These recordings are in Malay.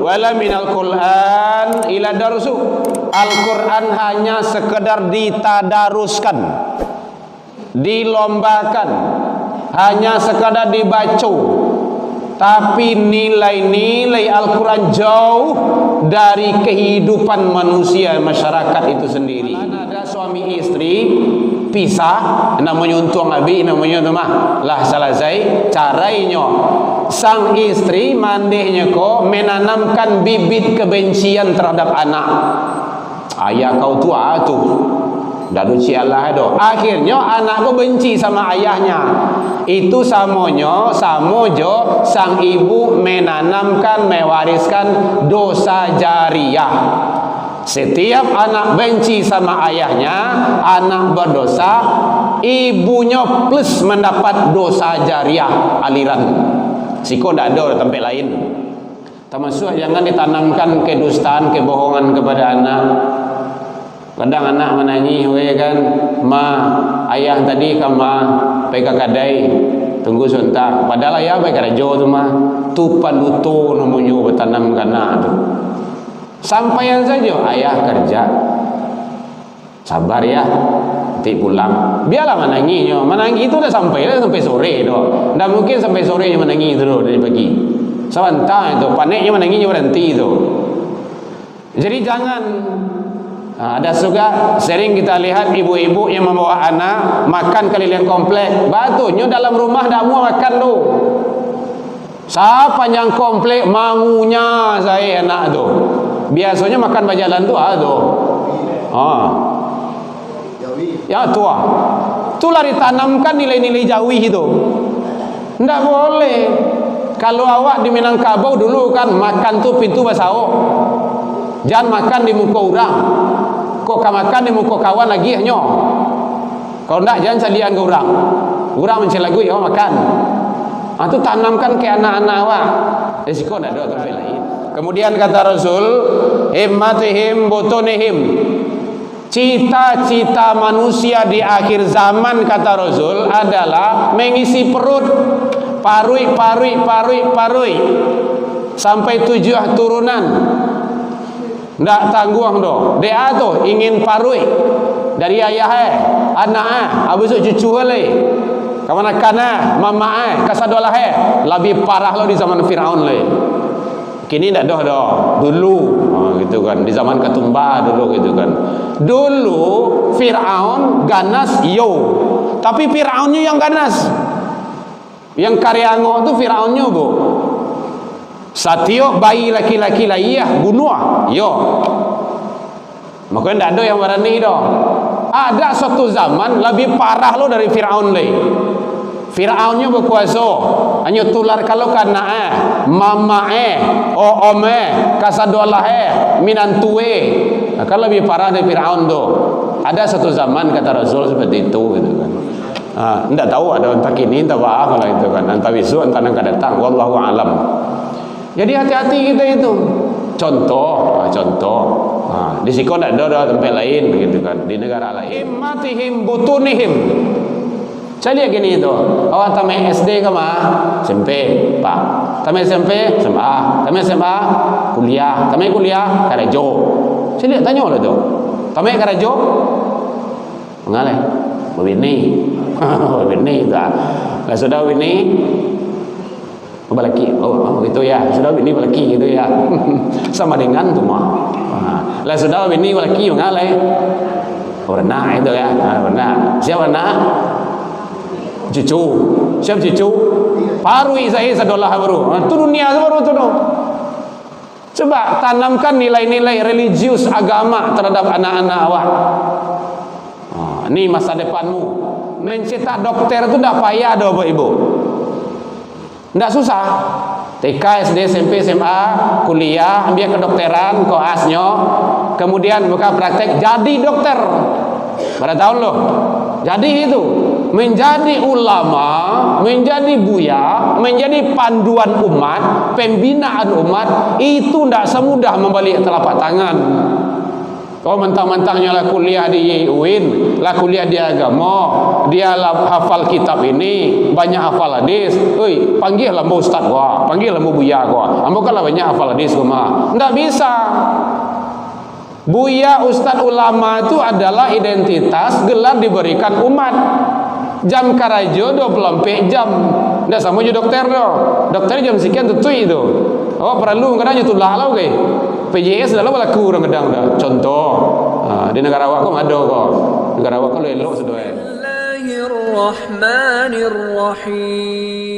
wala minal Qur'an ila darusu. Al-Quran hanya sekedar ditadaruskan, dilombakan, hanya sekadar dibaca, tapi nilai-nilai Al-Quran jauh dari kehidupan manusia masyarakat itu sendiri. Ada suami istri pisah, namanya untung abi, namanya tu mah lah selesai. Caranya sang istri mandihnya kok menanamkan bibit kebencian terhadap anak. Ayah kau tua tu dah duci Allah do. Akhirnya anak kau benci sama ayahnya. Itu samojo sang ibu menanamkan, mewariskan dosa jariah. Setiap anak benci sama ayahnya, anak berdosa, ibunya plus mendapat dosa jariah aliran. Siko tidak ada tempat lain. Termasuk jangan ditanamkan kedustaan, kebohongan kepada anak. Kadang anak menangis, kan, ma ayah tadi kama peka kadai tunggu sebentar. Padahal ayah baik kerja tu mah tupan duto namanya bertanam anak tu. Sampaian saja ayah kerja, sabar ya, nanti pulang. Biarlah menangisnya, menangis itu dah sampai sore doh. Dah mungkin sampai sore menangis tu dari pagi. Sebentar itu paniknya menangisnya berhenti tu. Jadi jangan. Ada juga sering kita lihat ibu-ibu yang membawa anak makan keliling komplek. Batunya dalam rumah dah mau makan tu. Sepanjang komplek mangunya saya anak tu. Biasanya makan berjalan tu tu. Ya tua. Itulah ditanamkan nilai-nilai jawi itu. Tidak boleh. Kalau awak di Minangkabau dulu kan makan tu pintu basao. Jangan makan di muka orang. Kok makan di muka kawan lagi hanya. Kalau tidak jangan salian ke orang. Orang mencelagui awak makan. Itu tanamkan ke anak-anak awak. Risiko tidak ada tempat lain. Kemudian kata Rasul, himmatihim butunihim. Cita-cita manusia di akhir zaman kata Rasul adalah mengisi perut, parui sampai 7 turunan. Ndak tangguh doh. Dia tu ingin parui dari ayah anak habis cucu le. Kamanakan mama kasadolah lebih parah lo di zaman Firaun le. Kini ndak doh. Dulu gitu kan di zaman Ketumbar dulu gitu kan. Dulu Firaun ganas tapi Firaunnya yang ganas. Yang karyango tu Firaunnya bu. Satyo bayi laki-laki lah bunuh makanya tidak ada yang berani dah. Ada suatu zaman lebih parah lo dari Firaun le. Firaunnya berkuasa hanya tular kalau kana mama om kasadolah minantue akan lebih parah dari Firaun tu. Ada satu zaman kata Rasul seperti itu gitu kan. Tidak tahu ada entah kini entah apa kalau itu kan, entah besok entah yang akan datang, wallahu alam. Jadi hati-hati kita itu. Contoh. Di siko tidak ada tempat lain begitu kan, di negara lain. Himmatihim butunihim. Saya lihat gini itu. Awak tamat SD ke mah? SMP, Pak. Tamat SMP, SMA. Tamat SMA, kuliah. Tamat kuliah, kerja. Saya lihat tanya lah tu. Tamat kerja? Mengalah. Bini. Bini dah. Lah sudah bini. Balaki, gitu ya. Sudah bini balaki gitu ya. Sama dengan tu mah. Lah sudah bini balaki mengalai. Warna itu ya. Warna. Siapa warna? Cucu. Siapa cucu? Parui saya sadolah baru. Tu dunia baru tu. Coba tanamkan nilai-nilai religius agama terhadap anak-anak awak. Ini masa depanmu. Mencetak dokter itu tidak payah dah Bapak Ibu. Tidak susah. TK, SD, SMP, SMA, kuliah, ambil kedokteran, koasnya, kemudian buka praktek, jadi dokter. Pada tahun loh. Jadi itu menjadi ulama, menjadi buya, menjadi panduan umat, pembinaan umat itu tidak semudah membalik telapak tangan. Oh, mentang-mentangnya lah kuliah di UIN, lah kuliah di agama, dia lah hafal kitab ini, banyak hafal hadis. Oi, panggil lah mau ustaz gua, panggil lah mau buya gua. Ambo kan lah banyak hafal hadis gua mah. Enggak bisa. Buya, ustaz, ulama itu adalah identitas gelar diberikan umat. Jam karajo 24 jam. Enggak sama je dokter doh. Dokter jam sekian tutui itu. Oh, perlu kadang tulah lah ke. PJS adalah berlaku orang kadang dah. Contoh, di negara awak kau ada kau. Negara awak kau elok sudah. Bismillahirrahmanirrahim.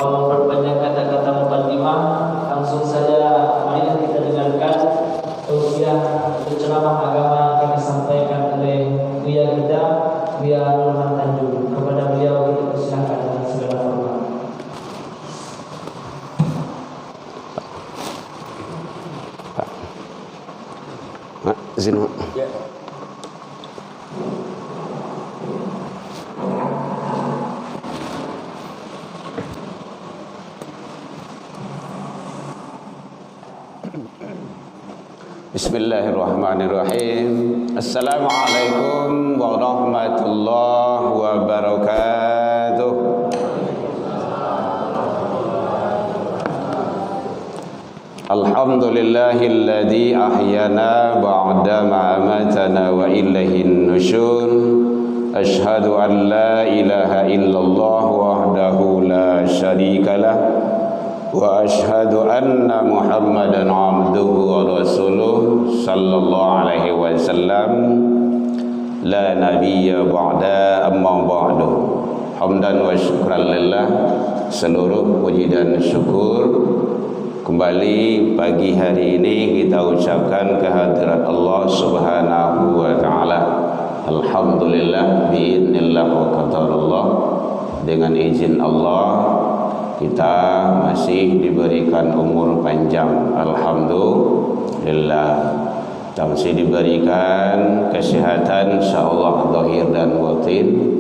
Memperbanyak kata-kata mukadimah, langsung saja mari kita dengarkan tausiah atau ceramah agama yang akan disampaikan oleh Buya kita, Buya Nurman Tanjung. Kepada beliau kita persilakan dengan segala hormat. Pak, izin. Ya. Bismillahirrahmanirrahim. Assalamualaikum warahmatullahi wabarakatuh. Alhamdulillahilladzi ahyana ba'da ma amatana wa ilaihin nusyur. Ashhadu an la ilaha illallah wahdahu la syarikalah wa ashhadu anna Muhammadan abduhu wa rasuluh sallallahu alaihi wasallam la nabiyya ba'da amma ba'du. Hamdan wa syukran lillah, seluruh puji dan syukur kembali pagi hari ini kita ucapkan kehadirat Allah Subhanahu wa taala. Alhamdulillah biidznillah wa qadarullah, dengan izin Allah kita masih diberikan umur panjang, alhamdulillah, dan masih diberikan kesehatan insyaallah zahir dan batin,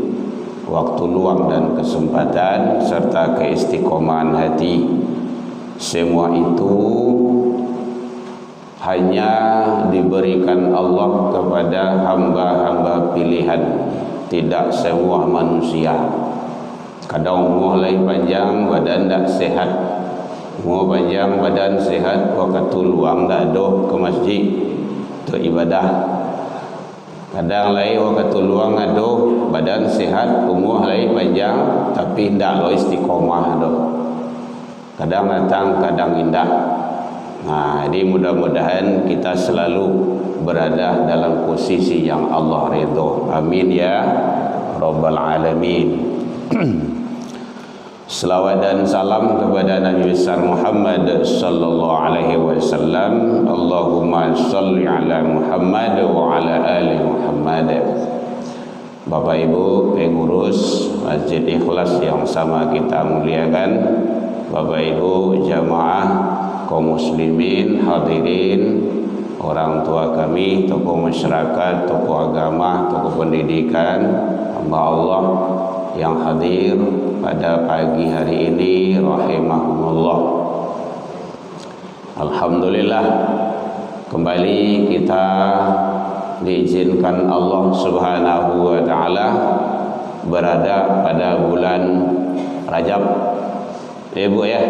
waktu luang dan kesempatan serta keistiqomahan hati. Semua itu hanya diberikan Allah kepada hamba-hamba pilihan, tidak semua manusia. Kadang umur lagi panjang, badan tak sehat. Umur panjang, badan sehat, waktu luang tak ada ke masjid untuk ibadah. Kadang lagi waktu luang ada, badan sehat, umur lagi panjang, tapi tak lo istiqomah ada. Kadang datang, kadang indah. Nah, jadi mudah-mudahan kita selalu berada dalam posisi yang Allah ridho. Amin ya Rabbal Alamin. Selawat dan salam kepada Nabi besar Muhammad sallallahu alaihi wasallam. Allahumma shalli ala Muhammad wa ala ali Muhammad. Bapak Ibu pengurus Masjid Ikhlas yang sama kita muliakan, Bapak Ibu jamaah kaum muslimin, hadirin, orang tua kami, tokoh masyarakat, tokoh agama, tokoh pendidikan, hamba Allah yang hadir pada pagi hari ini rahimahumullah. Alhamdulillah, kembali kita diizinkan Allah Subhanahu wa taala berada pada bulan Rajab. Bu ya,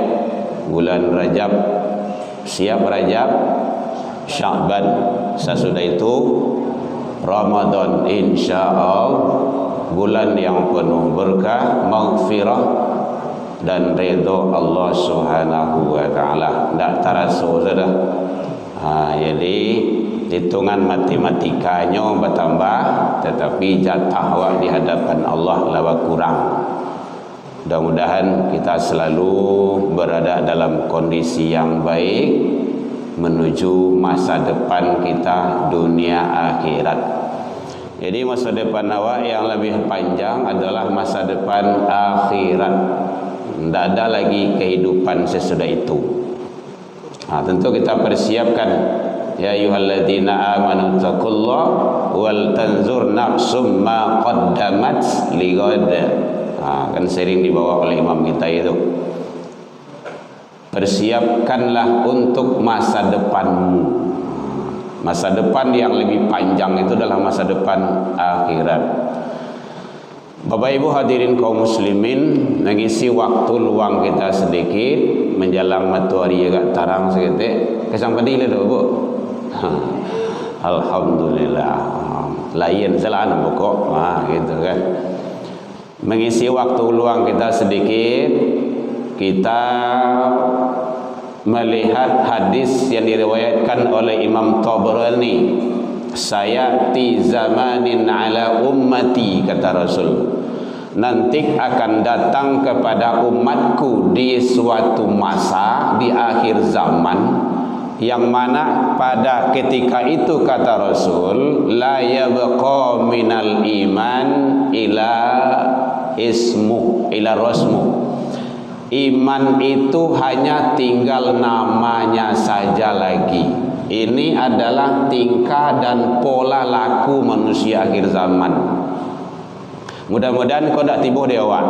bulan Rajab. Siap Rajab, Sya'ban, sesudah itu Ramadan, insyaallah bulan yang penuh berkah, maghfirah dan ridha Allah Subhanahu wa taala. Tak terasa sudah. Jadi hitungan matematikanya bertambah, tetapi jatah awak di hadapan Allah lebih kurang. Mudah-mudahan kita selalu berada dalam kondisi yang baik menuju masa depan kita dunia akhirat. Jadi masa depan awak yang lebih panjang adalah masa depan akhirat. Tidak ada lagi kehidupan sesudah itu. Tentu kita persiapkan, ya ayyuhalladzina amanu taqullaha wal tanzur nafsum ma qaddamat lighad. Kan sering dibawa oleh imam kita itu. Persiapkanlah untuk masa depanmu. Masa depan yang lebih panjang itu adalah masa depan akhirat. Bapak Ibu hadirin kaum muslimin, mengisi waktu luang kita sedikit menjelang matahari agak tarang sedikit. Kesampai di itu, Bu. Alhamdulillah. Lain salah pokok. Gitu kan. Mengisi waktu luang kita sedikit, kita melihat hadis yang diriwayatkan oleh Imam Tabrani. Sayati zamanin ala ummati, kata Rasul, nanti akan datang kepada umatku di suatu masa di akhir zaman, yang mana pada ketika itu, kata Rasul, la yabqa minal iman ila ismu ila rasmu. Iman itu hanya tinggal namanya saja lagi. Ini adalah tingkah dan pola laku manusia akhir zaman. Mudah-mudahan kau tak tiba dia awak,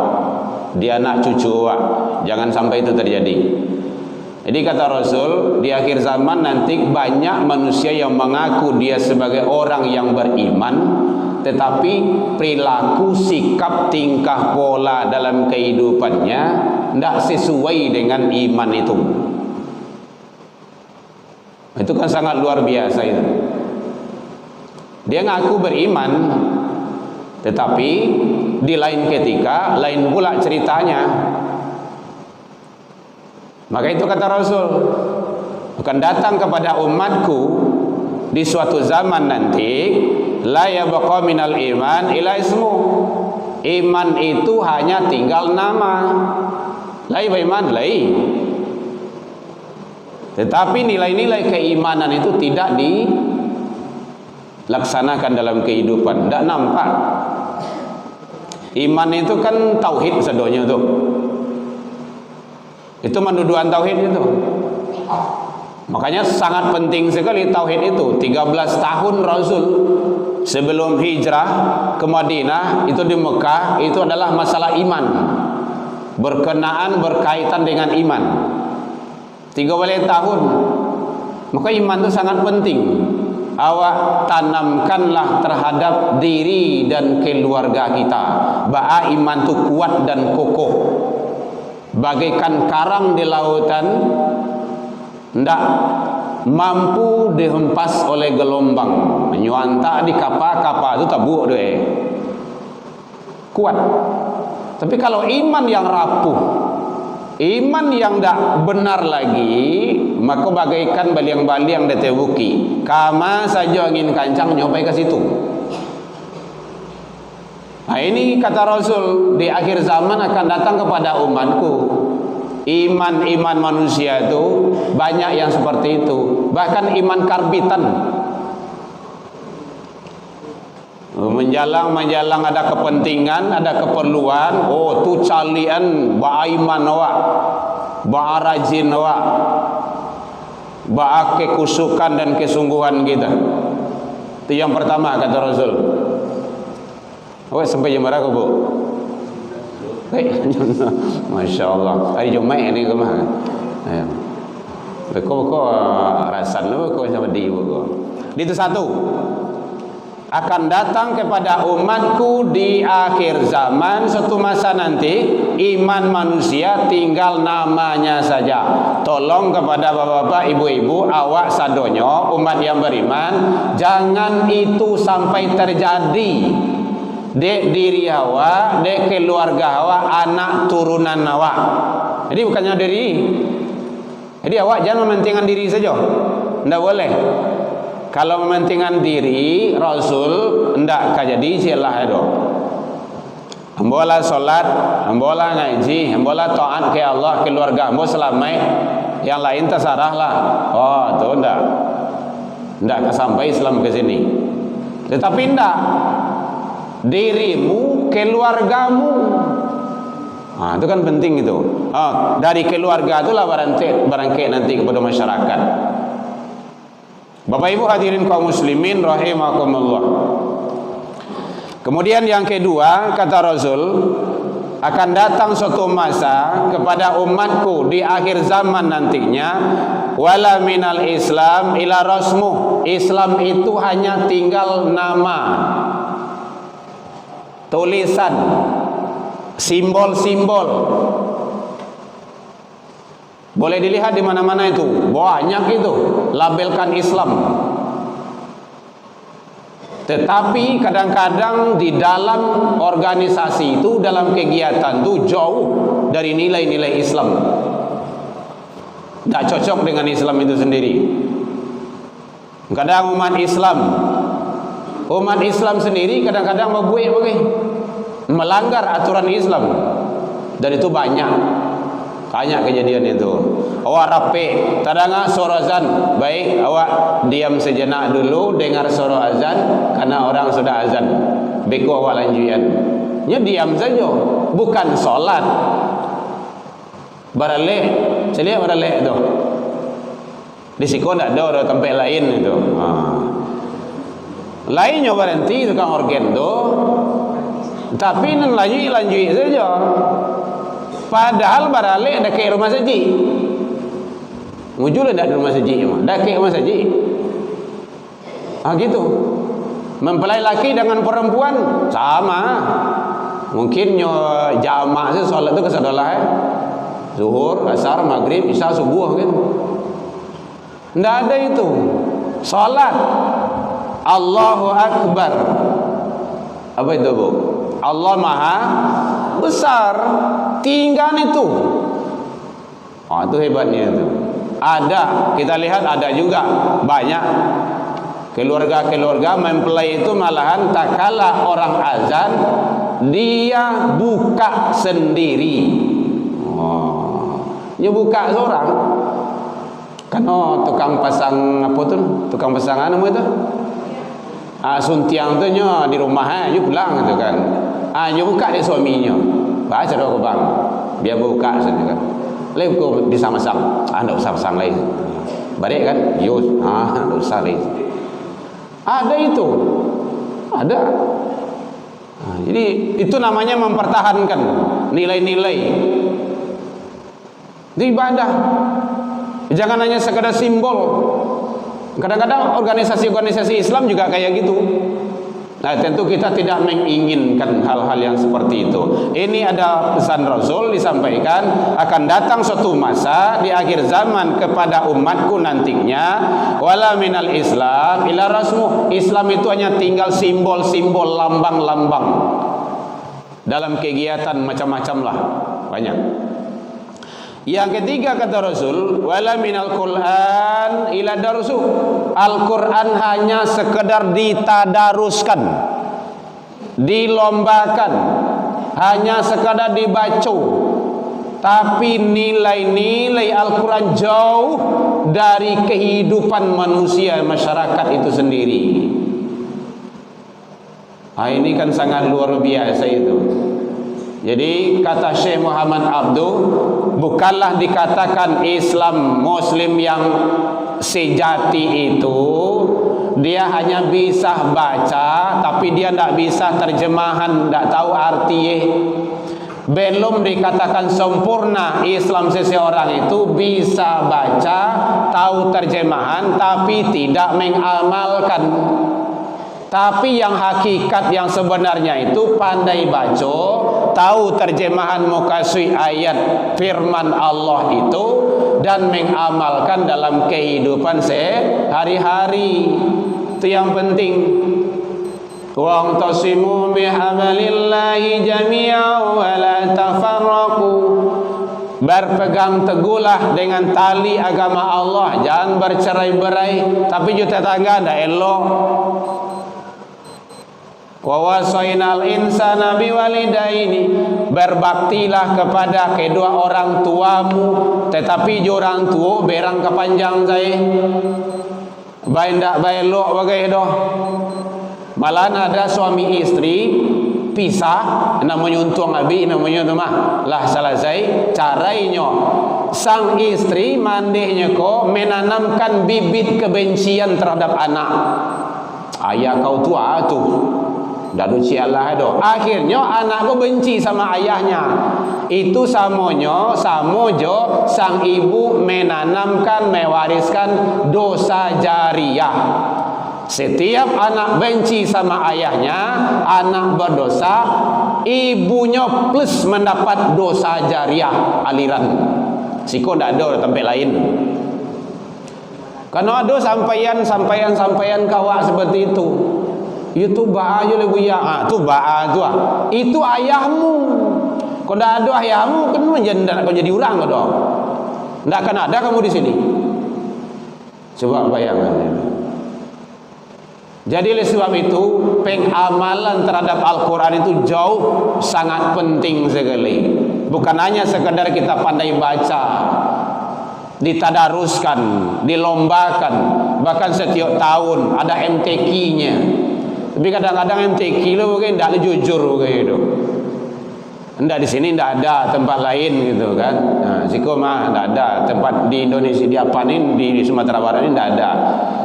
dia anak cucu awak. Jangan sampai itu terjadi. Jadi kata Rasul, di akhir zaman nanti banyak manusia yang mengaku dia sebagai orang yang beriman, tetapi perilaku, sikap, tingkah, pola dalam kehidupannya tidak sesuai dengan iman itu. Itu kan sangat luar biasa itu. Dia ngaku beriman, tetapi di lain ketika lain pula ceritanya. Maka itu kata Rasul, akan datang kepada umatku di suatu zaman nanti, la yabqa minal iman ila ismu. Iman itu hanya tinggal nama. Lai beriman, lai. Tetapi nilai-nilai keimanan itu tidak dilaksanakan dalam kehidupan, tidak nampak. Iman itu kan tauhid sedonya itu. Itu mendudukan tauhid itu. Makanya sangat penting sekali tauhid itu. 13 tahun Rasul sebelum hijrah ke Madinah, itu di Mekah, itu adalah masalah iman. Berkaitan dengan iman. 3 tahun. Maka iman itu sangat penting. Awak tanamkanlah terhadap diri dan keluarga kita, bahwa iman itu kuat dan kokoh, bagaikan karang di lautan, tidak mampu dihempas oleh gelombang. Nyuanta di kapal-kapal itu tabuk deh, kuat. Tapi kalau iman yang rapuh, iman yang tidak benar lagi, maka bagaikan baliang-baliang ditebuki. Kama saja angin kancang nyampai ke situ. Nah ini kata Rasul, di akhir zaman akan datang kepada umatku iman-iman manusia itu banyak yang seperti itu. Bahkan iman karbitan, menjalang ada kepentingan, ada keperluan. Oh tu calian baiman awak, ba rajin awak, ba kekusukan dan kesungguhan kita. Itu yang pertama kata Rasul. Oh sampai jam berapa Bu? Masya Allah. Hari Jumat ini kemana? Kau rasan lu kau sama dia kau. Itu satu. Akan datang kepada umatku di akhir zaman suatu masa nanti, iman manusia tinggal namanya saja. Tolong kepada bapak-bapak, ibu-ibu, awak sadonyo, umat yang beriman, jangan itu sampai terjadi dek diri awak, dek keluarga awak, anak turunan awak. Jadi bukannya diri. Jadi awak jangan mementingkan diri saja. Tidak boleh. Kalau mementingkan diri, Rasul ndak jadi silah itu. Ambola solat, ambola ngaji, ambola taat ke Allah, keluarga ambo selamai, yang lain terserahlah. Oh, tu ndak sampai Islam ke sini. Tetapi ndak, dirimu, keluargamu, Itu kan penting itu. Dari keluarga itulah barangkali nanti kepada masyarakat. Bapak Ibu hadirin kaum muslimin rahimakumullah. Kemudian yang kedua, kata Rasul, akan datang suatu masa kepada umatku di akhir zaman nantinya, wala minal Islam ila rasmuh. Islam itu hanya tinggal nama, tulisan, simbol-simbol. Boleh dilihat di mana-mana itu, banyak itu labelkan Islam. Tetapi kadang-kadang di dalam organisasi itu, dalam kegiatan itu jauh dari nilai-nilai Islam. Tak cocok dengan Islam itu sendiri. Kadang umat Islam sendiri kadang-kadang melanggar aturan Islam. Dan itu banyak kejadian itu. Awak rapi, tadanga suara azan, baik awak diam sejenak dulu dengar suara azan, karena orang sudah azan. Beko awak lanjutan. Nya diam saja, bukan solat. Barale, celia barale tu. Di siko ndak ada tempat lain itu. Lainnya berhenti tukang organ tu. Tapi nan lanjut saja. Padahal barale dah ke rumah saji. Mujul dah di rumah saji, dah ke rumah saji. Gitu. Mempelai laki dengan perempuan sama. Mungkin jamak saja solat tu kesadalah Zuhur, asar, maghrib, isya, subuh kan. Tidak ada itu. Salat Allahu Akbar. Apa itu, Bu? Allah Maha Besar. Tinggal itu. Itu hebatnya itu. Ada, kita lihat ada juga banyak keluarga-keluarga mempelai itu malahan tak kalah orang azan dia buka sendiri. Dia buka seorang. Kan tukang pasang apa tu? Tukang pasangan nama itu. Suntiang tu nya di rumah dia pulang tu kan. Dia buka dia suaminya. Baca doa bang. Biar buka saja kan. Lain kau bisa masang. Enggak usah pasang lain. Balik kan? Yus. Enggak usah lain. Ada itu. Ada. Jadi itu namanya mempertahankan nilai-nilai di ibadah. Jangan hanya sekadar simbol. Kadang-kadang organisasi-organisasi Islam juga kayak gitu. Nah, tentu kita tidak menginginkan hal-hal yang seperti itu. Ini ada pesan Rasul disampaikan, akan datang suatu masa di akhir zaman kepada umatku nantinya, wala minal Islam ila rasmuh. Islam itu hanya tinggal simbol-simbol, lambang-lambang. Dalam kegiatan macam-macam lah, banyak. Yang ketiga kata Rasul, wala minal Qur'an ila darsu. Al-Quran hanya sekedar ditadaruskan, dilombakan, hanya sekadar dibaca. Tapi nilai-nilai Al-Quran jauh dari kehidupan manusia, masyarakat itu sendiri. Ini kan sangat luar biasa itu. Jadi kata Syekh Muhammad Abduh, bukanlah dikatakan Islam Muslim yang sejati itu dia hanya bisa baca tapi dia tidak bisa terjemahan, tidak tahu arti. Belum dikatakan sempurna Islam seseorang itu bisa baca, tahu terjemahan tapi tidak mengamalkan. Tapi yang hakikat yang sebenarnya itu pandai baca, tahu terjemahan mukasui ayat firman Allah itu dan mengamalkan dalam kehidupan sehari-hari. Itu yang penting. Wa'tasimu bihablillahi jami'an wa la tafarraqu. Berpegang teguhlah dengan tali agama Allah, jangan bercerai-berai. Tapi juga tetangga tidak elok. Wa wasainal insana biwalidaini. Berbaktilah kepada kedua orang tuamu, tetapi orang tua berang kepanjang saya. Baik ndak baik elok bagai doh. Malah ada suami istri dipisah namanya untung abi namanya tu mah lah selesai caranya sang istri mandihnya ko menanamkan bibit kebencian terhadap anak. Ayah kau tua tu dadu cialah do, akhirnya anak ko benci sama ayahnya. Itu samojo sang ibu menanamkan mewariskan dosa jariah. Setiap anak benci sama ayahnya, anak berdosa, ibunya plus mendapat dosa jariah aliran. Siko ndak ada tempat lain. Karena ada sampaian kawak seperti itu. Itu bahaya le buya. Tu bah tu ah. Itu ayahmu. Kau ndak ada ayahmu kan menjadi kau jadi orang kau dah. Ndak akan ada kamu di sini. Coba bayangkan. Jadi oleh sebab itu pengamalan terhadap Al-Quran itu jauh sangat penting sekali. Bukan hanya sekadar kita pandai baca, ditadaruskan, dilombakan, bahkan setiap tahun ada MTQ-nya. Tapi kadang-kadang MTQ lo mungkin tidak jujur gitu. Enggak di sini enggak ada tempat lain gitu kan. Nah, siko mah enggak ada tempat di Indonesia di apa nih di Sumatera Barat ini enggak ada.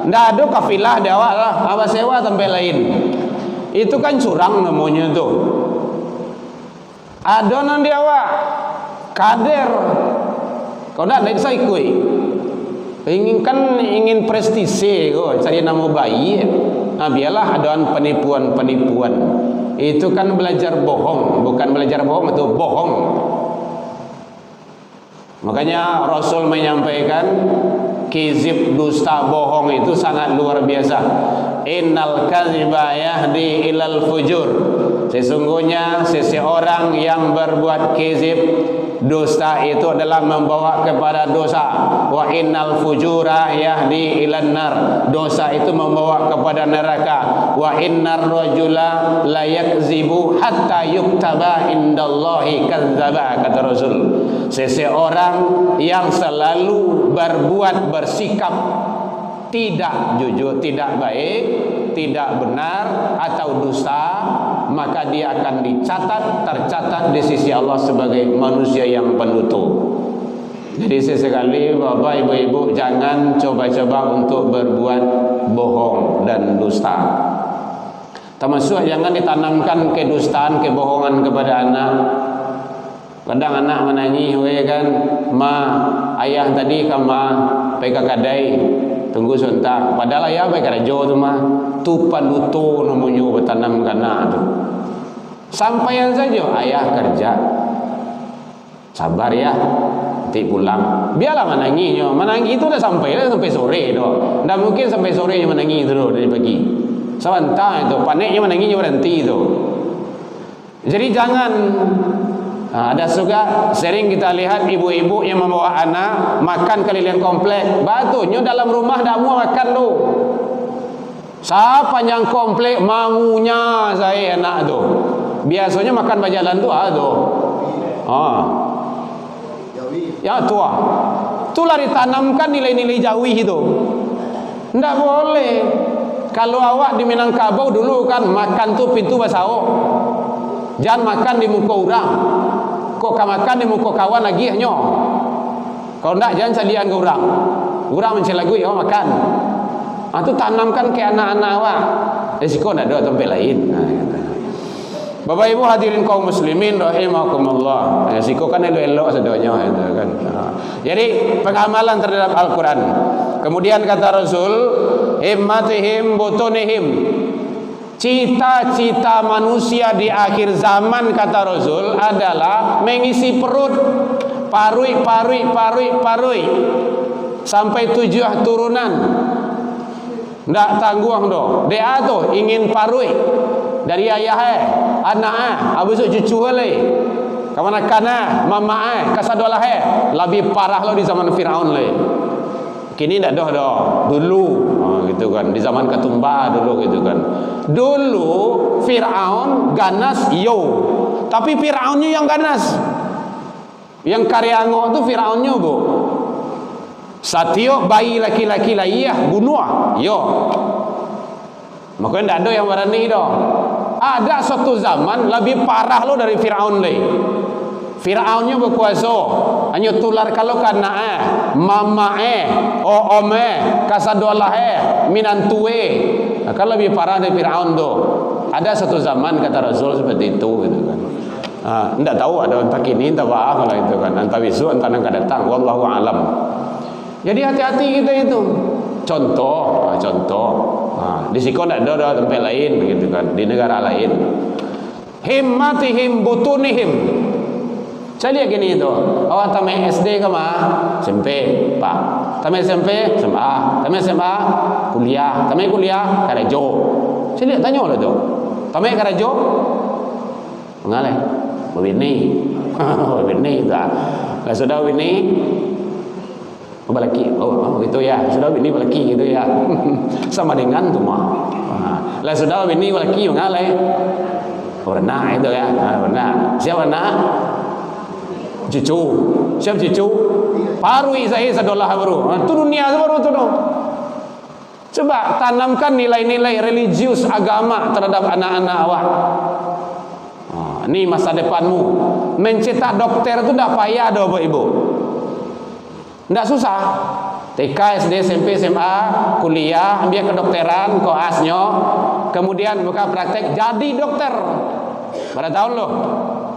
Enggak ada kafilah dakwah lah, apa sewa tempat lain. Itu kan curang namanya tuh. Adonan dakwah kader. Kau enggak bisa ikut. Ingin prestise kok, cari nama baik. Nah, biarlah adonan penipuan-penipuan. Itu kan belajar bohong, bukan belajar bohong, itu bohong. Makanya Rasul menyampaikan kizib, dusta, bohong itu sangat luar biasa. Innal kadziba yahdi ilal fujur. Sesungguhnya seseorang yang berbuat kizib, dusta itu adalah membawa kepada dosa. Wa innal fujura yahdi ilan nar. Dosa itu membawa kepada neraka. Wa innar rajula la yakzibu hatta yuktaba indallahi kadzdzaba, kata Rasul. Seseorang yang selalu berbuat bersikap tidak jujur, tidak baik, tidak benar atau dusta, maka dia akan tercatat di sisi Allah sebagai manusia yang penutup. Jadi sesekali bapak ibu-ibu jangan coba-coba untuk berbuat bohong dan dusta. Termasuk jangan ditanamkan kedustaan, kebohongan kepada anak. Kadang anak menanyi, kan, ma ayah tadi kama peka kadai tunggu sebentar. Padahal ayah peka rajo tu mah tupan utuh namanya bertanam anak tu. Sampaian saja ayah kerja, sabar ya, nanti pulang. Biarlah menangi itu dah sampai sore tu. Dah mungkin sampai sore menangi terus dari pagi. Sebentar itu paneknya menangi berhenti tu. Jadi jangan. Ada juga sering kita lihat ibu-ibu yang membawa anak makan keliling komplek. Batunya dalam rumah dah mau makan tu. Sepanjang komplek mangunya saya anak tu. Biasanya makan berjalan tu tu. Ya tua. Itulah ditanamkan nilai-nilai jawi itu. Tidak boleh. Kalau awak di Minangkabau dulu kan makan tu pintu basao. Jangan makan di muka orang. Kok makan di muka kawan lagi hanya. Kalau tidak jangan salian ke orang. Orang mencelagui awak makan. Itu tanamkan ke anak-anak awak. Risiko tidak ada tempat lain. Bapak ibu hadirin kaum muslimin rahimakumullah. Risiko kan elok-elok sedanya kan. Jadi pengamalan terhadap Al-Quran. Kemudian kata Rasul, himmatihim butunihim. Cita-cita manusia di akhir zaman, kata Rasul, adalah mengisi perut, parui sampai 7 turunan. Ndak tangguh doh. Dia tu ingin parui dari ayah anak habis cucu le. Kamanakan mama kasadolah lebih parah lo di zaman Firaun le. Kini tidak dah dulu gitu kan, di zaman Ketumbar dulu gitu kan. Dulu Firaun ganas tapi Firaunnya yang ganas. Yang karyango tu Firaunnya bu. Satyo bayi laki-laki lah bunuh yo. Makanya tidak ada yang berani dah. ada suatu zaman lebih parah lo dari Fir'aun le. Fir'aunnya berkuasa, hanya tular kalau kana mama om kasadolah minantue. Akan lebih parah dari Fir'aun tu. Ada satu zaman kata Rasul seperti itu gitu kan. Tidak tahu ada entah kini entah apa kalau itu kan, entah bisu entah yang akan datang, wallahu alam. Jadi hati-hati kita itu. Contoh, di siko tidak ada tempat lain begitu kan, di negara lain. Himmatihim butunihim. Saya lihat gini itu, awak tamai SD ke mah, SMP, Pak. Tamai SMP, SMA. Tamai SMA, kuliah. Tamai kuliah, Karajo. Saya lihat tanya lah tu. Tamai Karajo, mengalah, begini, begini tu. Kalau sudah begini, balaki, gitu ya. Sudah begini balaki gitu ya. Sama dengan tu mah. Lah sudah begini balaki mengalah. Warna itu ya, warna. Siapa warna? Cucu. Siapa cucu? Parui saya sadolah baru. Itu dunia baru tu dong. Coba tanamkan nilai-nilai religius agama terhadap anak-anak awak. Ini masa depanmu. Mencetak dokter itu tidak payah dah Bapak Ibu. Tidak susah. TK, SD, SMP, SMA, kuliah, ambil kedokteran, koasnya, kemudian buka praktek, jadi dokter. Pada tahun loh.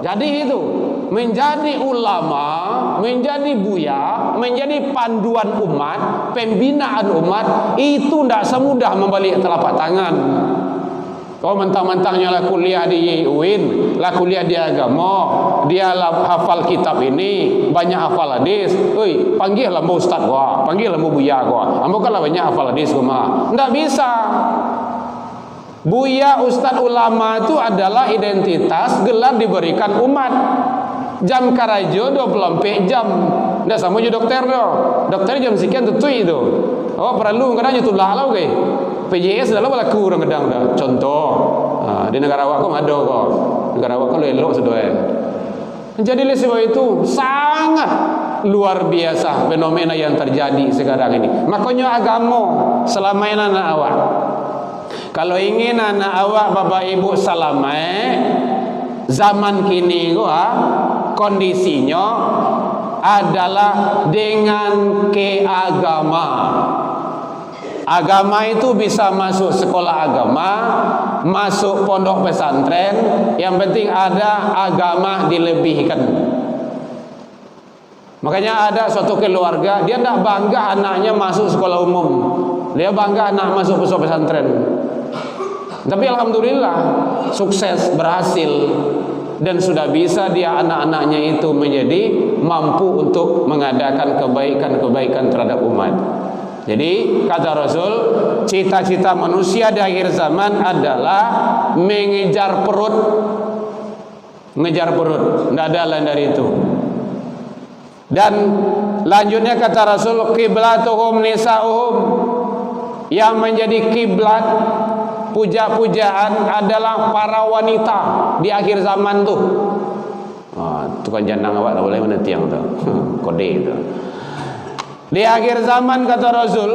Jadi itu menjadi ulama, menjadi buya, menjadi panduan umat, pembinaan umat, itu tidak semudah membalik telapak tangan. Kau mentang-mentangnya lah kuliah di UIN, lah kuliah di agama, dia lah hafal kitab ini, banyak hafal hadis. Oi, panggil lah mau ustaz gua, panggil lah mau buya gua. Ambo kan lah banyak hafal hadis gua. Tidak bisa. Buya, ustaz, ulama itu adalah identitas gelar diberikan umat. Jam Karajo 24 jam. Tidak sama je dokter tu. Dokter jam sekian tutui itu. Oh perlu kadang itu lah lah ke. PJS adalah berlaku orang kadang dah. Contoh, di negara awak kau ada kau. Negara awak kau elok sudah. Jadi oleh sebab itu sangat luar biasa fenomena yang terjadi sekarang ini. Makanya agama selama ini anak awak. Kalau ingin anak awak bapak ibu selamat, zaman kini kondisinya adalah dengan keagama. Agama itu bisa masuk sekolah agama, masuk pondok pesantren, yang penting ada agama dilebihkan. Makanya ada suatu keluarga, dia tidak bangga anaknya masuk sekolah umum, dia bangga anak masuk pondok pesantren. Tapi alhamdulillah sukses, berhasil, dan sudah bisa dia anak-anaknya itu menjadi mampu untuk mengadakan kebaikan-kebaikan terhadap umat. Jadi kata Rasul, cita-cita manusia di akhir zaman adalah mengejar perut. Mengejar perut, tidak ada lain dari itu. Dan lanjutnya kata Rasul, kiblatuhum nisa'uhum, yang menjadi kiblat puja-pujaan adalah para wanita di akhir zaman tuh. Tukang janang awak tak boleh mana tiang tu. Kode itu. Di akhir zaman kata Rasul,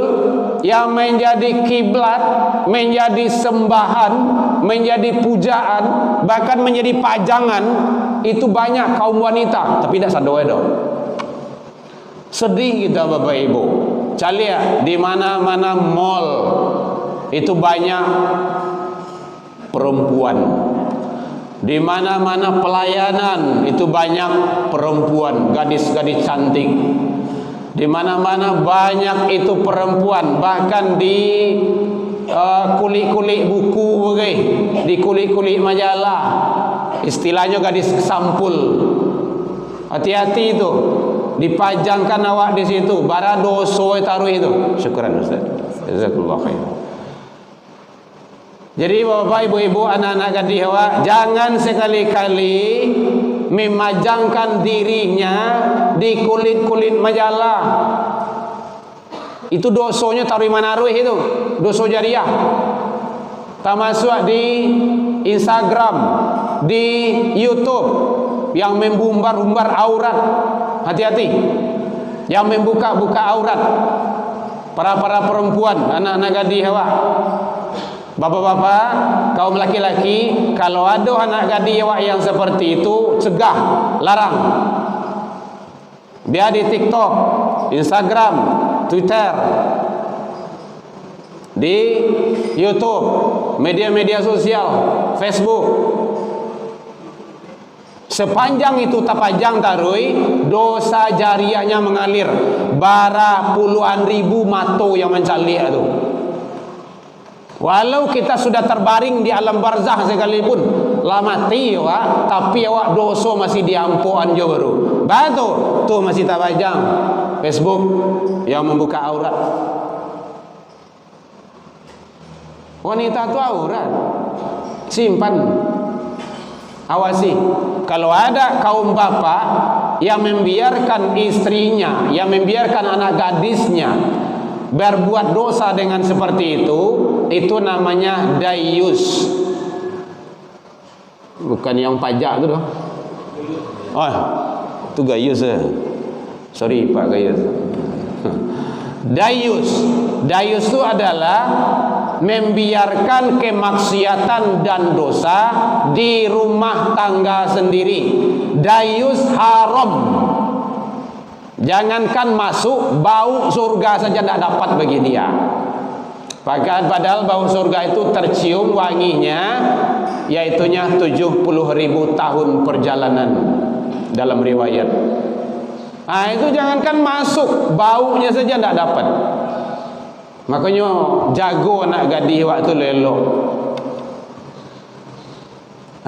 yang menjadi kiblat, menjadi sembahan, menjadi pujaan, bahkan menjadi pajangan, itu banyak kaum wanita, tapi tidak sadoe dah. Sedih kita Bapak Ibu. Calia di mana-mana mall itu banyak perempuan. Di mana-mana pelayanan itu banyak perempuan, gadis-gadis cantik. Di mana-mana banyak itu perempuan, bahkan di kulit-kulit buku, di kulit-kulit majalah, istilahnya gadis sampul. Hati-hati itu, dipajangkan awak di situ, bara doso taruh itu. Syukran Ustaz. Jazakallahu khair. Jadi bapak ibu-ibu, anak-anak gadis awak, jangan sekali-kali memajangkan dirinya di kulit-kulit majalah. Itu dosonya taruh mana ruh itu, doso jariah. Termasuk di Instagram, di YouTube yang membumbar-bumbar aurat. Hati-hati, yang membuka-buka aurat para perempuan, anak-anak gadis awak. Bapak-bapak, kaum laki-laki, kalau ada anak gadis awak yang seperti itu, cegah, larang. Biar di TikTok, Instagram, Twitter, di YouTube, media-media sosial, Facebook. Sepanjang itu tapajang tarui, dosa jariahnya mengalir. Bara puluhan ribu mato yang mencalik itu. Walau kita sudah terbaring di alam barzah sekalipun, lah mati awak, tapi awak dosa masih diampuan jo baru. Batu tu masih tapajang Facebook yang membuka aurat. Wanita tu aurat. Simpan. Awasi. Kalau ada kaum bapa yang membiarkan istrinya, yang membiarkan anak gadisnya berbuat dosa dengan seperti itu namanya dayus. Bukan yang pajak tu doh. Oh, itu gayus ya. Sorry Pak Gayus. Dayus itu adalah membiarkan kemaksiatan dan dosa di rumah tangga sendiri. Dayus haram. Jangankan masuk, bau surga saja tidak dapat bagi dia. Padahal bau surga itu tercium wanginya, yaitunya 70.000 tahun perjalanan dalam riwayat. Nah itu jangankan masuk, baunya saja tidak dapat. Makanya jago anak gadis waktu lelok.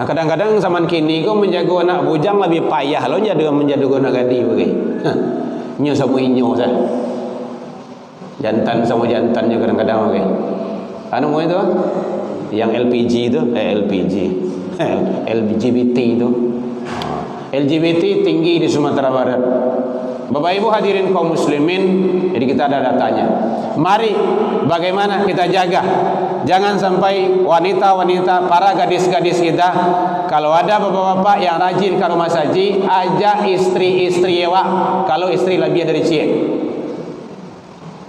Nah, kadang-kadang zaman kini kau menjaga anak bujang lebih payah lo jadi menjaga anak gadis begini. Nyo sama inyo sah. Jantan sama jantannya kadang-kadang begini. Anu mau itu? Yang LPG itu, LGBT itu. LGBT tinggi di Sumatera Barat. Bapak Ibu hadirin kaum muslimin, jadi kita ada datanya. Mari bagaimana kita jaga, jangan sampai wanita-wanita, para gadis-gadis kita, kalau ada bapak-bapak yang rajin ke rumah saji, ajak istri-istri awak, kalau istri lebih dari cik.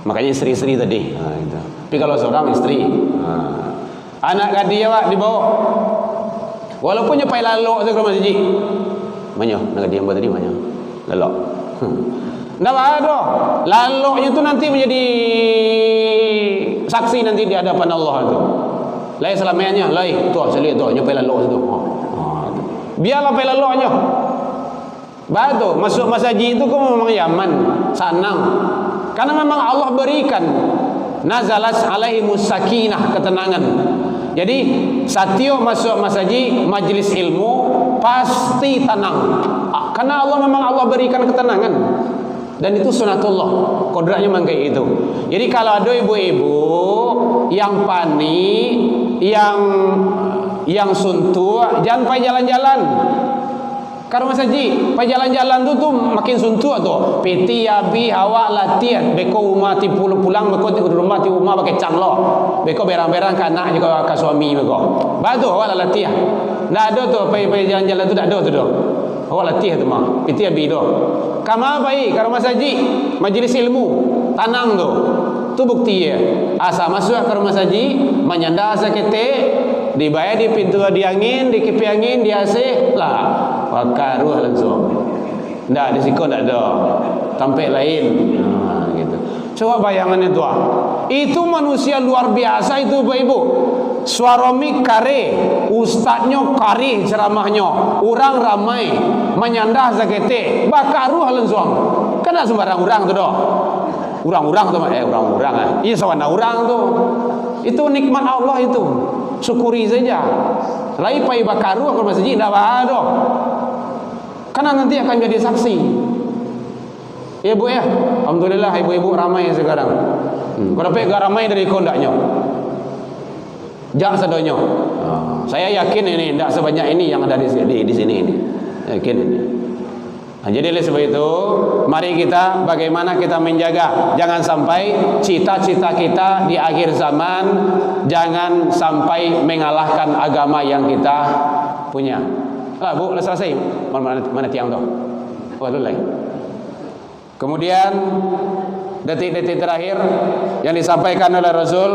Makanya istri-istri tadi. Nah, gitu. Tapi kalau seorang istri, anak gadis awak dibawa, walaupun nyepai lalok ke rumah saji. Manyo, nak gadis yang buat tadi manyo, lalok. Tidak ada. Laloknya itu nanti menjadi saksi nanti di hadapan Allah itu. Lai selamanya, lai tuh saya lihat tuh nyampai lalok itu. Biarlah pai laloknya. Batu masuk masjid itu kok memang yaman, senang. Karena memang Allah berikan nazalas alaihimus sakinah, ketenangan. Jadi satyo masuk masjid majlis ilmu pasti tenang. Karena Allah memang Allah berikan ketenangan. Dan itu sunatullah, kodratnya memang kayak itu. Jadi kalau ada ibu-ibu yang panik, yang suntuk, jangan pergi jalan-jalan. Kalau saji, pergi jalan-jalan tu makin suntuk tu. Peti abi hawa latihan, beko rumah ti pulang beko ti rumah ti rumah pakai canglo. Beko berang-berang ke anak juga ke suami beko. Batu awak latihan. Ndak ada tu pergi jalan-jalan tu, tak ada tu doh. Awak latih tu mah, piti abi doh. Kama baik kalau masaji majlis ilmu tanang tu. Tu bukti ya. Asa masuk ke rumah saji, menyandar sakete, dibayar di pintu di angin, di kipi angin, di AC lah. Wakaruh langsung. Ndak di siko ndak ada. Tampek lain. Nah, gitu. Coba bayangan itu. Itu manusia luar biasa itu Ibu. Suarami kare, ustadznya kare ceramahnya, orang ramai menyandah zakete, bakaruh langsung. Kena sembarang orang tu doh. Orang-orang tu orang-orang iya sawana orang tu. Itu nikmat Allah itu. Syukuri saja. Lai pai bakaruh ke masjid dah ada. Karena nanti akan jadi saksi. Ya Bu ya. Alhamdulillah ibu-ibu ramai sekarang. Kalau pek ramai dari kondaknya. Jak sedonyo. Saya yakin ini tidak sebanyak ini yang ada di sini ini. Yakin ini. Nah, jadi oleh sebab itu, mari kita bagaimana kita menjaga jangan sampai cita-cita kita di akhir zaman jangan sampai mengalahkan agama yang kita punya. Bu, sudah selesai. Mana tiang tu? Oh, dulu lagi. Kemudian detik-detik terakhir yang disampaikan oleh Rasul,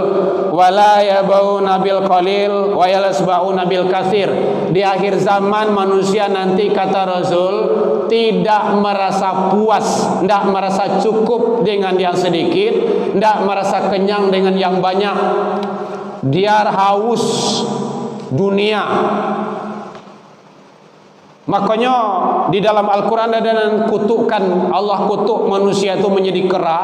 wala yabauna bil qalil wa yasbauna bil katsir. Di akhir zaman manusia nanti, kata Rasul, tidak merasa puas, tidak merasa cukup dengan yang sedikit, tidak merasa kenyang dengan yang banyak. Dia haus dunia. Makanya di dalam Al-Quran ada kutukan, Allah kutuk manusia itu menjadi kera.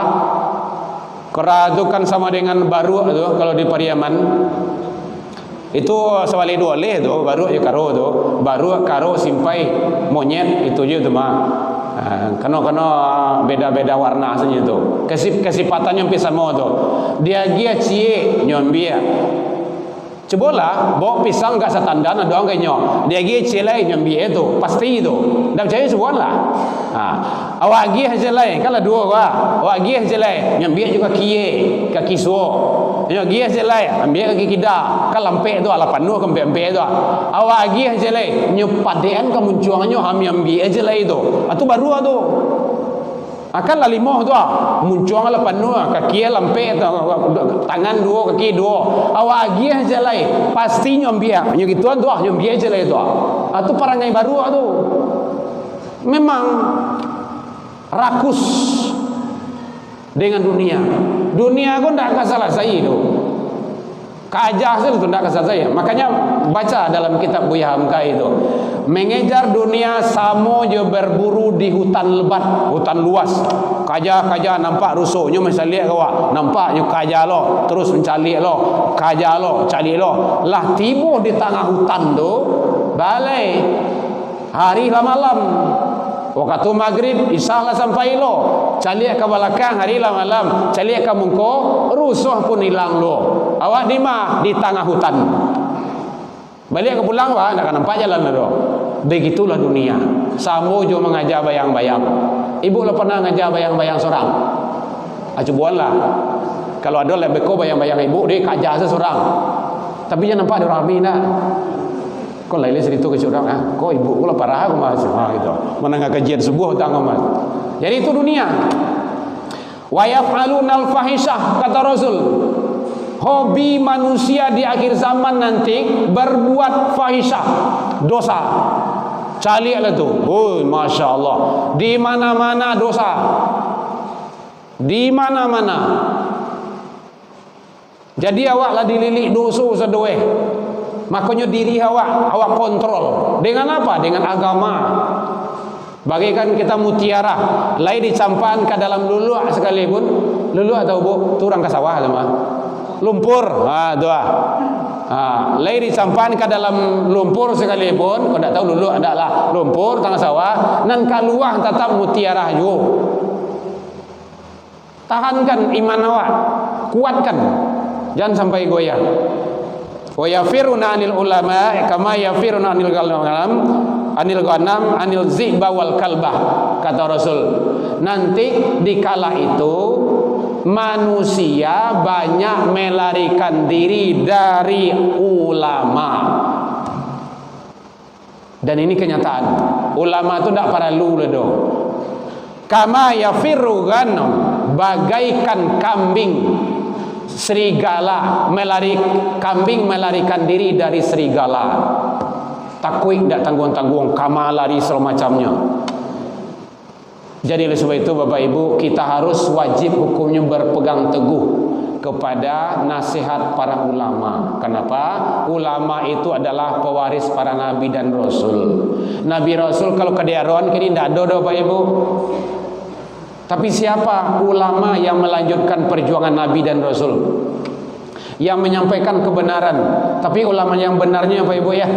Kera itu kan sama dengan baru itu kalau di Pariaman. Itu sebalik dua leh tu, baru ya karo tu. Baru karo simpai monyet itu je tu mah. Kena beda-beda warna saja tu. Kesipatannya hampir sama tu. Dia gia cie nyombia. Cobalah bawa pisang enggak setandan ada orang kayaknya. Dia gi celai nyambi itu, pasti itu. Dah percaya sebuanlah. Awak gi celai kalau dua wa. Awak gi celai nyambi juga kie, kaki suo. Yo gi celai ambil kaki kida, kalau lampe tu ala panu kempe-empe tu. Awak gi celai nyepadean kemunculannya ham nyambi celai itu. Atu baru tu. Akan lah lima tu muncung lah penuh kaki lampe tu, tangan dua kaki dua. Awak agi aja lai pasti nyombia nyo gituan tu nyombia aja lai tu. Atu perangai baru tu. Memang rakus dengan dunia. Dunia pun tak salah saya tu. Kajah saja tu tak salah saya. Makanya baca dalam kitab Buya Hamka itu. Mengejar dunia sama je berburu di hutan lebat, hutan luas. Kajah nampak rusuhnya masa lihat kau, nampaknya kajah lo, terus mencari lo, kajah lo, cari lo. Lah tiba di tengah hutan tu, balai hari lah malam. Waktu maghrib, isya lah sampai lo. Cari ke belakang hari lah malam, cari ke mungko, rusuh pun hilang lo. Awak di mana? Di tengah hutan. Balik ke pulang wah, nak nampak jalan lo. Begitulah dunia. Samo jo mengajar bayang-bayang. Ibu lo pernah ngajar bayang-bayang seorang? Cobalah. Kalau ada lebih ko bayang-bayang ibu, dia kajar seorang. Tapi jangan nampak ada orang ramai nak. Kau lain cerita ke seorang, kau ibu kau parah aku mas, gitu. Menengah kajian subuh tanggung mas. Jadi itu dunia. Wa yaf'alunal fahisyah, kata Rasul. Hobi manusia di akhir zaman nanti berbuat fahisyah, dosa. Carilah tu. Oh, masya Allah. Di mana-mana dosa. Di mana-mana. Jadi awaklah dililik dosa sedoeh. Makanya diri awak kontrol. Dengan apa? Dengan agama. Bagaikan kita mutiara, lai dicampakkan ke dalam luluh sekalipun. Luluh atau bu, turang ke sawah sama. Lumpur, doa. Lai dicampakkan ke dalam lumpur sekalipun, kau tak tahu luluh adalah lumpur tengah sawah, nan kaluah tetap mutiara juga. Tahankan iman awak, kuatkan, jangan sampai goyah. Wa yafiruna anil ulama kama yafiruna anil ghanam anil zi'ba wal kalbah, kata Rasul. Nanti dikala itu manusia banyak melarikan diri dari ulama. Dan ini kenyataan. Ulama itu tak perlu ledo. Kama yafirru ghanam, bagaikan kambing serigala kambing melarikan diri dari serigala. Takwik tak tanggung-tanggung, kama lari semacamnya. Jadi oleh sebab itu Bapak Ibu, kita harus wajib hukumnya berpegang teguh kepada nasihat para ulama. Kenapa? Ulama itu adalah pewaris para nabi dan rasul. Nabi rasul kalau kediaran kini tidak ada Bapak Ibu. Tapi siapa ulama yang melanjutkan perjuangan nabi dan rasul, yang menyampaikan kebenaran? Tapi ulama yang benarnya Bapak Ibu ya.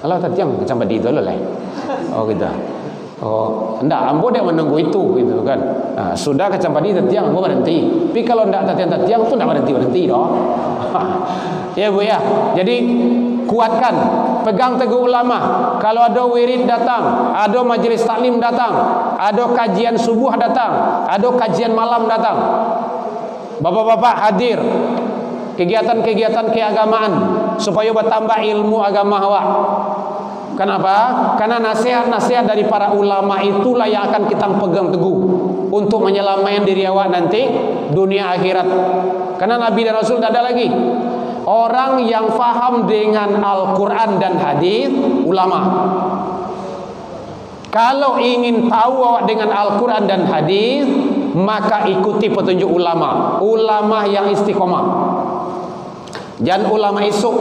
Kalau tatiang macam tadi itu lah. Oh kita. Oh, enggak, ambo dia menunggu itu gitu kan. Sudah kecampan di tatiang ambo berhenti. Tapi kalau enggak tatiang tu enggak berhenti dong. Ya Bu ya. Jadi kuatkan, pegang teguh ulama. Kalau ada wirid datang, ada majelis taklim datang, ada kajian subuh datang, ada kajian malam datang, bapak-bapak hadir. Kegiatan-kegiatan keagamaan supaya bertambah ilmu agama awak. Kenapa? Karena nasihat-nasihat dari para ulama itulah yang akan kita pegang teguh untuk menyelamatkan diri awak nanti dunia akhirat. Karena Nabi dan Rasul tidak ada lagi. Orang yang faham dengan Al-Quran dan hadis, ulama. Kalau ingin tahu awak dengan Al-Quran dan hadis, maka ikuti petunjuk ulama. Ulama yang istiqomah. Jangan ulama isuk,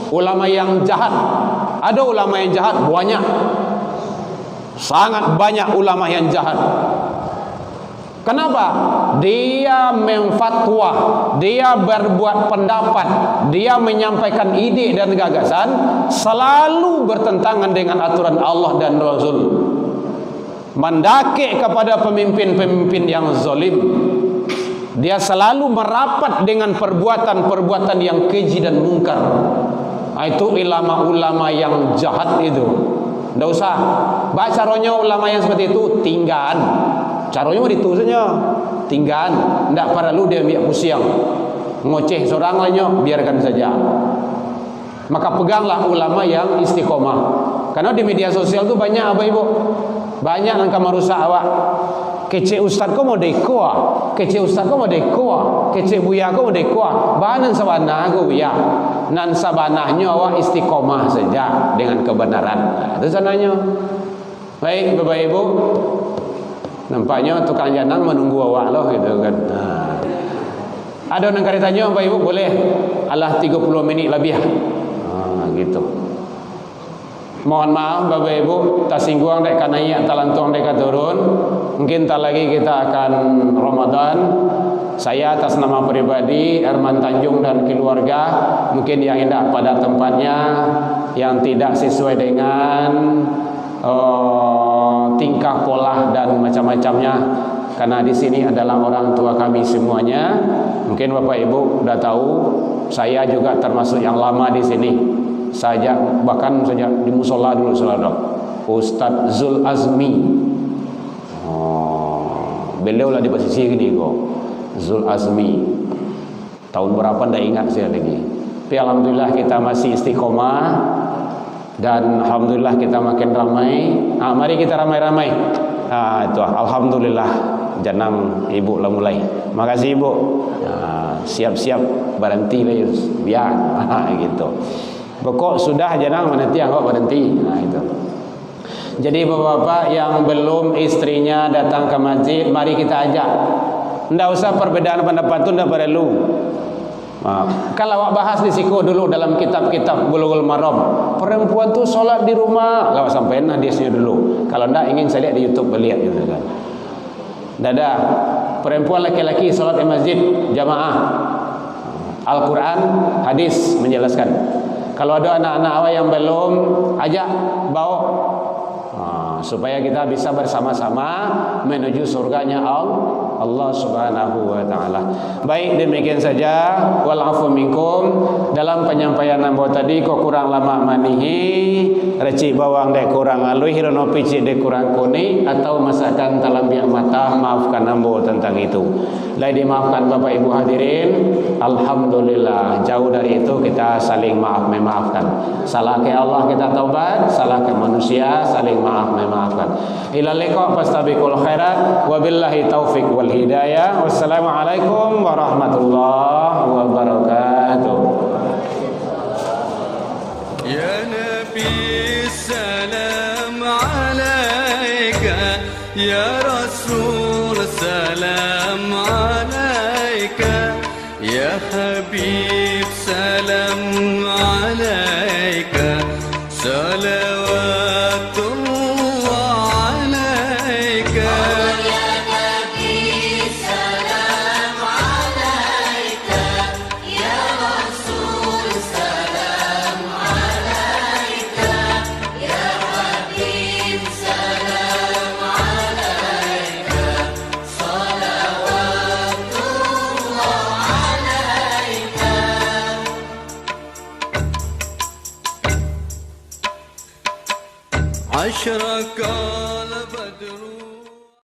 ulama yang jahat. Ada ulama yang jahat, banyak. Sangat banyak ulama yang jahat. Kenapa? Dia memfatwa, dia berbuat pendapat, dia menyampaikan ide dan gagasan selalu bertentangan dengan aturan Allah dan Rasul. Mendaki kepada pemimpin-pemimpin yang zalim. Dia selalu merapat dengan perbuatan-perbuatan yang keji dan mungkar. Itu ulama-ulama yang jahat itu. Tidak usah. Baca caranya ulama yang seperti itu, tinggal. Caranya mau ditusuknya, tinggal. Tidak perlu dia biar pusing. Ngoceh seorang lainnya, biarkan saja. Maka peganglah ulama yang istiqomah. Karena di media sosial itu banyak apa ibu? Banyak yang merusak awak. Kece ustaz kau mau dekua, kece ustaz kau mau dekua, kece buya kau mau dekua. Banan sabana kau buya. Nan sabanahnya awak istiqomah saja dengan kebenaran. Nah, itu sananya. Baik Bapak Ibu, nampaknya tukang janang menunggu awak loh gitu kan. Nah. Ada yang karitanya Bapak Ibu boleh alah 30 menit lebih. Nah, gitu. Mohon maaf Bapak Ibu, tersinggung dek kanai talantung dek turun. Mungkin tak lagi kita akan Ramadan. Saya atas nama pribadi Herman Tanjung dan keluarga, mungkin yang tidak pada tempatnya, yang tidak sesuai dengan tingkah pola dan macam-macamnya. Karena di sini adalah orang tua kami semuanya. Mungkin Bapak Ibu sudah tahu, saya juga termasuk yang lama di sini. Saya bahkan sejak di musola dulu saudara. Ustadz Zul Azmi. Beliau lah di posisi gini kok. Zul Azmi. Tahun berapa ndak ingat saya lagi. Tapi alhamdulillah kita masih istiqomah dan alhamdulillah kita makin ramai. Mari kita ramai-ramai. Itu alhamdulillah janang ibu lah mulai. Makasih ibu. Siap-siap berhenti lah biar gitu. Pokok sudah jangan menanti anggap berhenti. Nah itu. Jadi bapak-bapak yang belum istrinya datang ke masjid, mari kita ajak. Tidak usah perbedaan pendapat itu tidak perlu. Kalau awak bahas di siku dulu dalam kitab-kitab Bulughul Maram, perempuan tu solat di rumah. Lawak sampaikan hadisnya dulu. Kalau tidak ingin saya lihat di YouTube lihat gitu kan. Dada perempuan laki-laki solat di masjid jamaah. Al-Quran hadis menjelaskan. Kalau ada anak-anak awak yang belum, ajak bawa supaya kita bisa bersama-sama menuju surganya Allah Subhanahu wa taala. Baik, demikian saja. Wal afu minkum. Dalam penyampaian ambo tadi kok kurang lama manihi, reci bawang dek kurang alui, hirono pici dek kurang kuni atau masakan talambiak mata, maafkan ambo tentang itu. Lai dimaafkan Bapak Ibu hadirin. Alhamdulillah, jauh dari itu kita saling maaf memaafkan. Salah ke Allah kita taubat, salah ke manusia saling maaf memaafkan. Ila liqa fastabiqul khairat, wabillahi taufik wal hidayah. Wassalamualaikum warahmatullahi wabarakatuh. Ya Nabi salam alaika, ya Rasul salam alaika, ya Habib salam alaika, salawatullah alaika. أشرق البدر